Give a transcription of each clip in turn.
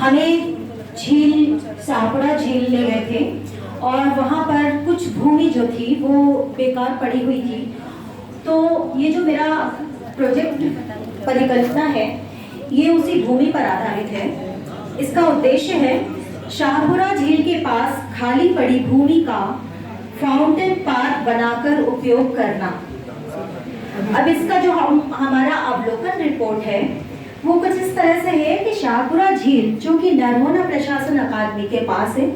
हमें झील शाहपुरा झील ले गए थे और वहाँ पर कुछ भूमि जो थी वो बेकार पड़ी हुई थी। तो ये जो मेरा प्रोजेक्ट परिकल्पना है ये उसी भूमि पर आधारित है। इसका उद्देश्य है शाहपुरा झील के पास खाली पड़ी भूमि का फाउंटेन पार्क बनाकर उपयोग करना। अब इसका जो हमारा अवलोकन रिपोर्ट है वो कुछ इस तरह से है कि शाहपुरा झील जो कि नरहोना प्रशासन अकादमी के पास है,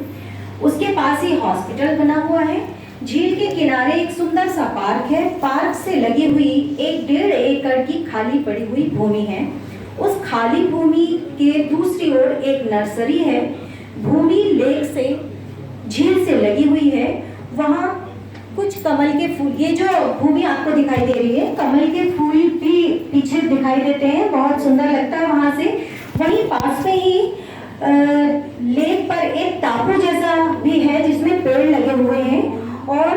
उसके पास ही हॉस्पिटल बना हुआ है। झील के किनारे एक सुंदर सा पार्क है। पार्क से लगी हुई 1.5 एकड़ की खाली पड़ी हुई भूमि है। उस खाली भूमि के दूसरी ओर एक नर्सरी है। भूमि लेक से झील से लगी हुई है। वहाँ कुछ कमल के फूल, ये जो भूमि आपको दिखाई दे रही है, कमल के फूल भी पीछे दिखाई देते हैं, बहुत सुंदर लगता है वहाँ से। वहीं पास में ही लेक पर एक टापू जैसा भी है जिसमें पेड़ लगे हुए हैं और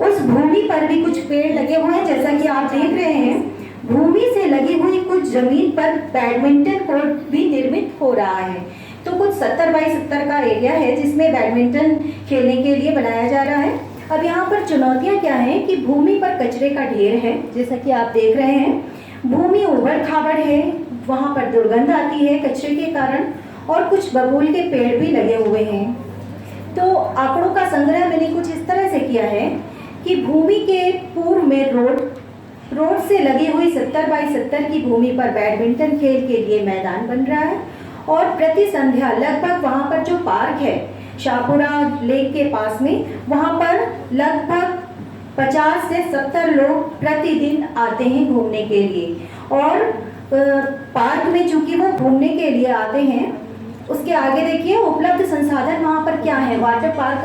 उस भूमि पर भी कुछ पेड़ लगे हुए हैं जैसा कि आप देख रहे हैं। भूमि से लगी हुई कुछ जमीन पर बैडमिंटन कोर्ट भी निर्मित हो रहा है। तो कुछ 70 बाई 70 का एरिया है जिसमें बैडमिंटन खेलने के लिए बनाया जा रहा है। अब यहाँ पर चुनौतियाँ क्या हैं कि भूमि पर कचरे का ढेर है जैसा कि आप देख रहे हैं। भूमि उबड़ खाबड़ है, वहाँ पर दुर्गंध आती है कचरे के कारण और कुछ बबूल के पेड़ भी लगे हुए हैं। तो आंकड़ों का संग्रह मैंने कुछ इस तरह से किया है कि भूमि के पूर्व में रोड से लगी हुई 70 बाई 70 की भूमि पर बैडमिंटन खेल के लिए मैदान बन रहा है और प्रति संध्या लगभग वहाँ पर जो पार्क है शाहपुरा लेक के पास में, वहाँ पर लगभग 50 से 70 लोग प्रतिदिन आते हैं घूमने के लिए। और पार्क में चूंकि वो घूमने के लिए आते हैं, उसके आगे देखिए उपलब्ध संसाधन वहाँ पर क्या है। वाटर पार्क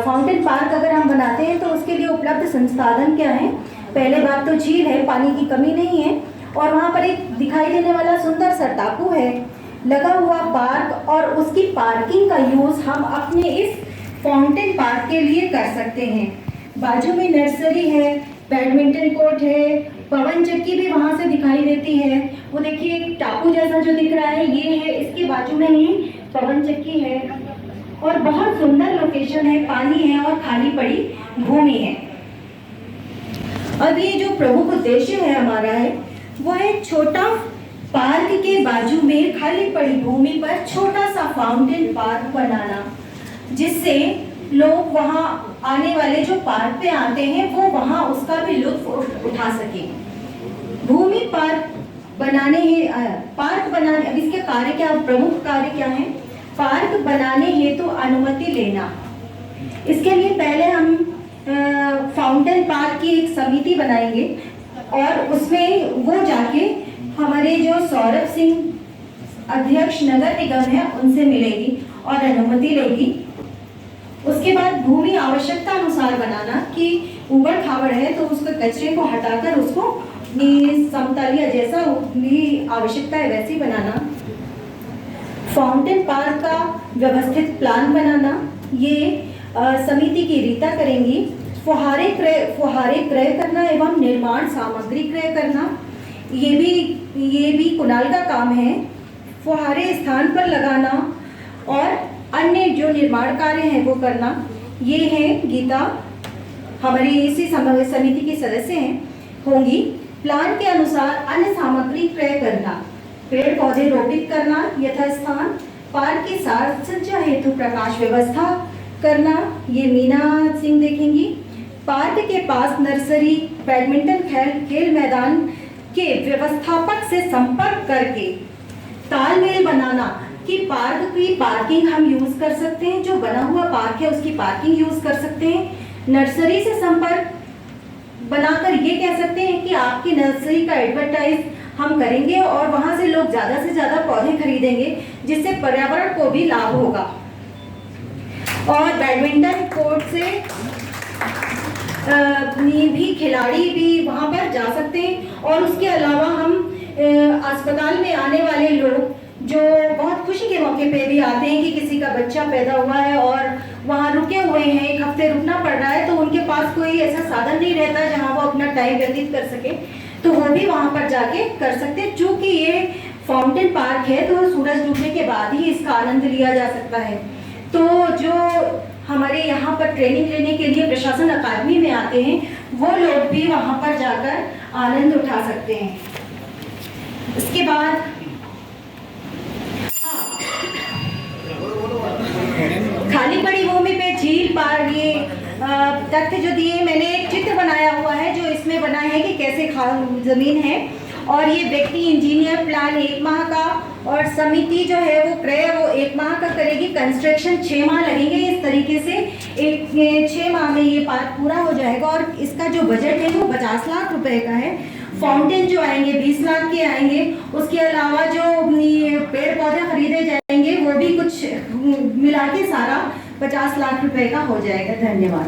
फाउंटेन पार्क अगर हम बनाते हैं तो उसके लिए उपलब्ध संसाधन क्या है। पहले बात तो झील है, पानी की कमी नहीं है और वहाँ पर एक दिखाई देने वाला सुंदर सा टापू है, लगा हुआ पार्क और उसकी पार्किंग का यूज़ हम अपने इस फाउंटेन पार्क के लिए कर सकते हैं। बाजू में नर्सरी है, बैडमिंटन कोर्ट है, पवन चक्की भी वहाँ से दिखाई देती है। वो देखिए एक टापू जैसा जो दिख रहा है ये है, इसके बाजू में ही पवन चक्की है और बहुत सुंदर लोकेशन है, पानी है और खाली पड़ी भूमि है। अब ये जो प्रमुख उद्देश्य है हमारा है वो है छोटा पार्क के बाजू में खाली पड़ी भूमि पर छोटा सा फाउंटेन पार्क बनाना, जिससे लोग वहाँ आने वाले जो पार्क पे आते हैं वो वहाँ उसका भी लुत्फ उठा सके। भूमि पार्क बनाने अब इसके कार्य क्या, प्रमुख कार्य क्या है। पार्क बनाने हेतु अनुमति लेना। इसके लिए पहले हम फाउंटेन पार्क की एक समिति बनाएंगे और उसमें वो जाके हमारे जो सौरभ सिंह अध्यक्ष नगर निगम है उनसे मिलेगी और अनुमति लेगी। उसके बाद भूमि आवश्यकता अनुसार बनाना कि उबड़ खाबड़ है तो उसके कचरे को हटाकर उसको समतल या जैसा भी आवश्यकता है वैसे ही बनाना। फाउंटेन पार्क का व्यवस्थित प्लान बनाना, ये समिति की रीता करेंगी। फुहारे क्रय करना एवं निर्माण सामग्री क्रय करना, ये भी कुणाल का काम है। फुहारे स्थान पर लगाना और अन्य जो निर्माण कार्य हैं वो करना, ये है गीता, हमारी इसी समिति की सदस्य होंगी। प्लान के अनुसार अन्य सामग्री क्रय करना, पेड़ पौधे रोपित करना यथास्थान, पार्क की साज सज्जा हेतु प्रकाश व्यवस्था करना, ये मीना सिंह देखेंगी। पार्क के पास नर्सरी, बैडमिंटन खेल मैदान के व्यवस्थापक से संपर्क करके तालमेल बनाना कि पार्क की पार्किंग हम यूज कर सकते हैं, जो बना हुआ पार्क है उसकी पार्किंग यूज कर सकते हैं। नर्सरी से संपर्क बनाकर ये कह सकते हैं कि आपकी नर्सरी का एडवर्टाइज हम करेंगे और वहां से लोग ज्यादा से ज्यादा पौधे खरीदेंगे जिससे पर्यावरण को भी लाभ होगा। और बैडमिंटन कोर्ट से भी खिलाड़ी भी वहां पर जा सकते हैं। और उसके अलावा हम अस्पताल में आने वाले लोग जो बहुत खुशी के मौके पे भी आते हैं कि किसी का बच्चा पैदा हुआ है और वहाँ रुके हुए हैं, 1 हफ्ते रुकना पड़ रहा है, तो उनके पास कोई ऐसा साधन नहीं रहता जहाँ वो अपना टाइम व्यतीत कर सके, तो वो भी वहाँ पर जाके कर सकते हैं। चूँकि ये फाउंटेन पार्क है, तो सूरज डूबने के बाद ही इसका आनंद लिया जा सकता है। तो जो हमारे यहाँ पर ट्रेनिंग लेने के लिए प्रशासन अकादमी में आते हैं, वो लोग भी वहाँ पर जाकर आनंद उठा सकते हैं। इसके बाद खाली पड़ी भूमि पे झील पार, ये तथ्य जो दिए, मैंने एक चित्र बनाया हुआ है जो इसमें बना है कि कैसे जमीन है, और ये व्यक्ति इंजीनियर प्लान 1 माह का, और समिति जो है वो क्रय वो 1 माह का करेगी, कंस्ट्रक्शन 6 माह लगेंगे। इस तरीके से 6 माह में ये पार्क पूरा हो जाएगा, और इसका जो बजट है वो 50 लाख रुपए का है। फाउंटेन जो आएंगे 20 लाख के आएंगे, उसके अलावा जो पेड़ पौधे खरीदे जाएंगे वो भी कुछ मिला के सारा 50 लाख रुपए का हो जाएगा। धन्यवाद।